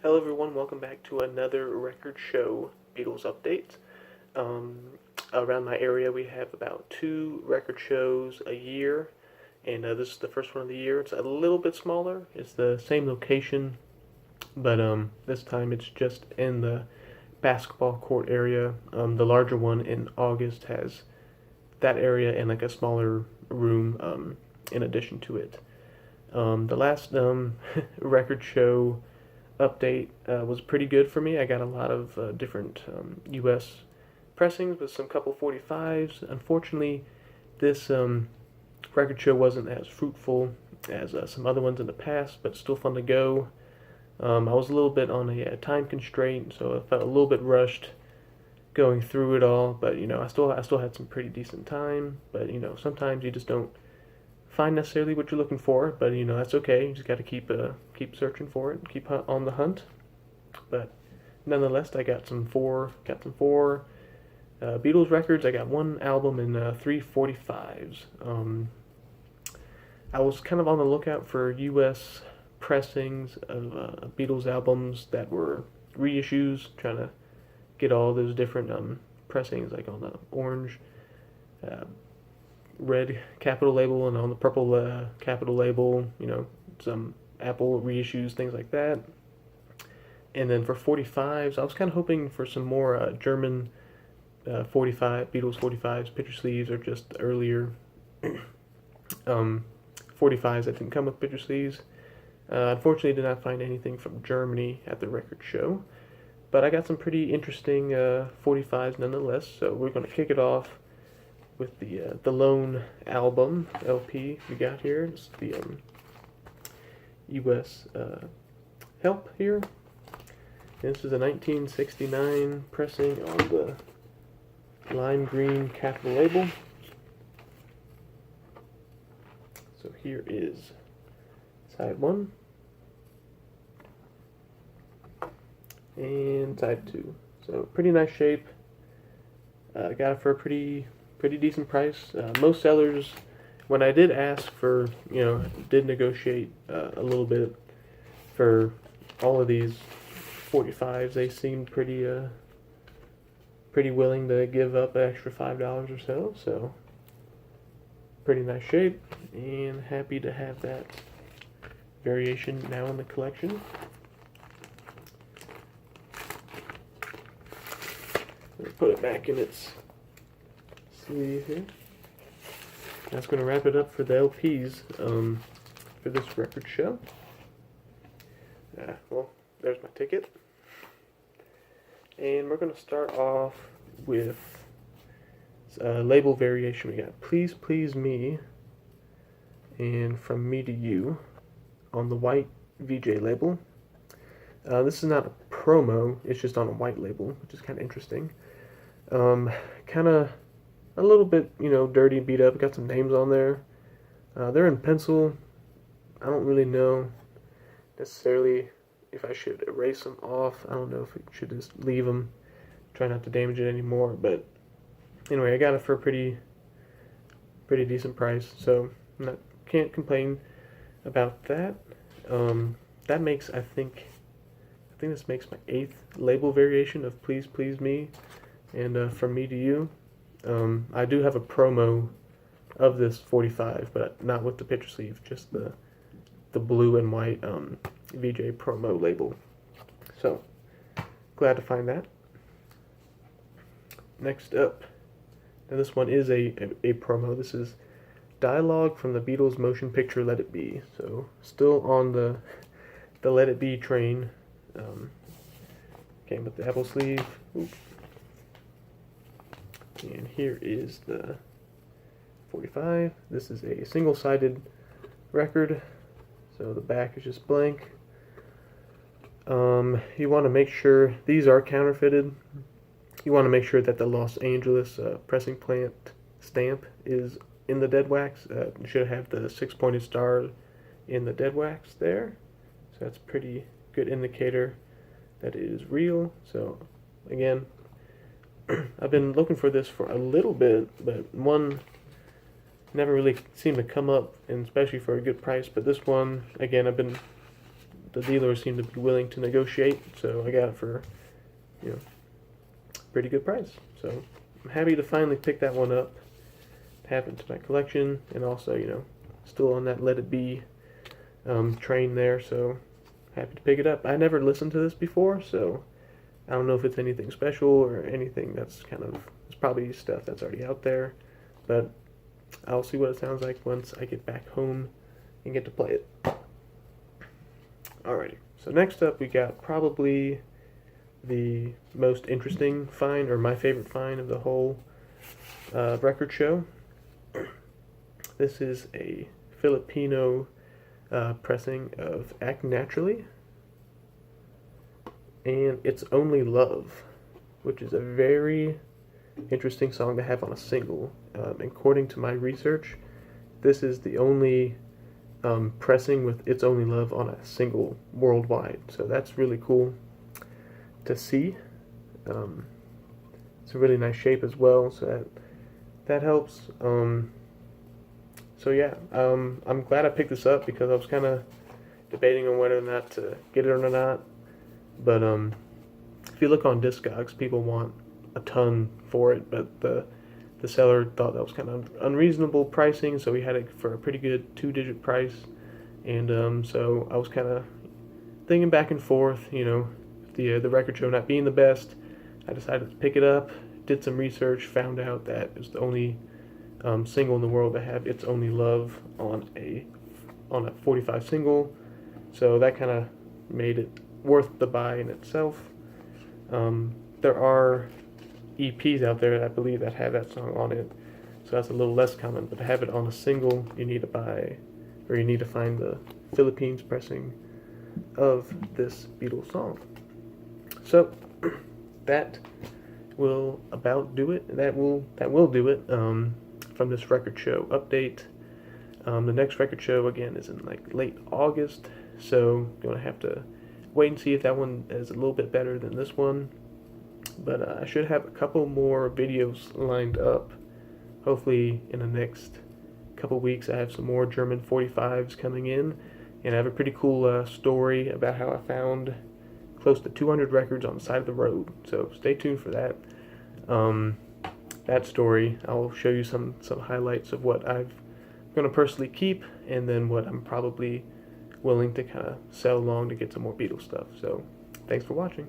Hello everyone, welcome back to another record show Beatles update. Around my area we have about 2 record shows a year, and this is the first one of the year. It's a little bit smaller, it's the same location, but this time it's just in the basketball court area. The larger one in August has that area and like a smaller room in addition to it. The last record show update was pretty good for me. I got a lot of different U.S. pressings with some couple 45s. Unfortunately, this record show wasn't as fruitful as some other ones in the past, but still fun to go. I was a little bit on a time constraint, so I felt a little bit rushed going through it all. But I still had some pretty decent time. But sometimes you just don't find necessarily what you're looking for. But that's okay. You just got to keep searching for it, keep on the hunt. But nonetheless, I got some four Beatles records. I got one album and 3 45s. I was kind of on the lookout for U.S. pressings of Beatles albums that were reissues, trying to get all those different pressings, like on the orange, uh, red capital label and on the purple capital label, some Apple reissues, things like that. And then for 45s, I was kind of hoping for some more German 45 Beatles 45s, picture sleeves, or just earlier um, 45s that didn't come with picture sleeves. Unfortunately, did not find anything from Germany at the record show, but I got some pretty interesting 45s nonetheless. So we're going to kick it off with the Lone album LP we got here. It's the U.S. Help here. This is a 1969 pressing on the lime green capital label. So here is side 1 and side 2. So pretty nice shape. Got it for a pretty decent price. Most sellers, when I did ask for, did negotiate a little bit for all of these 45s, they seemed pretty willing to give up an extra $5 or so. So pretty nice shape, and happy to have that variation now in the collection. Put it back in its sleeve here. That's going to wrap it up for the LPs for this record show. Well, there's my ticket. And we're going to start off with label variation. We got Please Please Me and From Me to You on the white VJ label. This is not a promo, it's just on a white label, which is kind of interesting. Kind of a little bit, dirty and beat up. Got some names on there. They're in pencil. I don't really know necessarily if I should erase them off. I don't know if we should just leave them. Try not to damage it anymore. But anyway, I got it for a pretty decent price. So can't complain about that. That makes, I think this makes my 8th label variation of Please Please Me and From Me to You. I do have a promo of this 45, but not with the picture sleeve, just the blue and white VJ promo label. So, glad to find that. Next up, and this one is a promo. This is Dialogue from the Beatles motion picture Let It Be. So, still on the Let It Be train. Came with the Apple sleeve. Oops. And here is the 45. This is a single-sided record, so the back is just blank. You want to make sure these are counterfeited. You want to make sure that the Los Angeles pressing plant stamp is in the dead wax. You should have the 6-pointed star in the dead wax there. So that's a pretty good indicator that it is real. So again, I've been looking for this for a little bit, but one never really seemed to come up, and especially for a good price. But this one, again, I've been the dealers seem to be willing to negotiate, so I got it for, you know, pretty good price. So I'm happy to finally pick that one up, have it to my collection, and also, you know, still on that Let It Be train there, so happy to pick it up. I never listened to this before, so I don't know if it's anything special or anything that's kind of, it's probably stuff that's already out there, but I'll see what it sounds like once I get back home and get to play it. Alrighty, so next up we got probably the most interesting find, or my favorite find of the whole record show. This is a Filipino pressing of Act Naturally and It's Only Love, which is a very interesting song to have on a single. According to my research, this is the only pressing with It's Only Love on a single worldwide, so that's really cool to see. It's a really nice shape as well, so that helps. So yeah, I'm glad I picked this up because I was kind of debating on whether or not to get it or not. But if you look on Discogs, people want a ton for it, but the seller thought that was kind of unreasonable pricing, so he had it for a pretty good 2-digit price. And so I was kind of thinking back and forth, you know, the record show not being the best, I decided to pick it up, did some research, found out that it's the only single in the world to have It's Only Love on a 45 single, so that kind of made it worth the buy in itself. There are EPs out there, I believe, that have that song on it, so that's a little less common, but to have it on a single, you need to buy, or you need to find the Philippines pressing of this Beatles song. So that will about do it. That will do it from this record show update. The next record show again is in like late August, so you're gonna have to wait and see if that one is a little bit better than this one. But I should have a couple more videos lined up. Hopefully in the next couple weeks I have some more German 45s coming in, and I have a pretty cool story about how I found close to 200 records on the side of the road. So stay tuned for that. That story, I'll show you some highlights of what I'm going to personally keep, and then what I'm probably willing to kind of sell along to get some more Beatles stuff. So thanks for watching.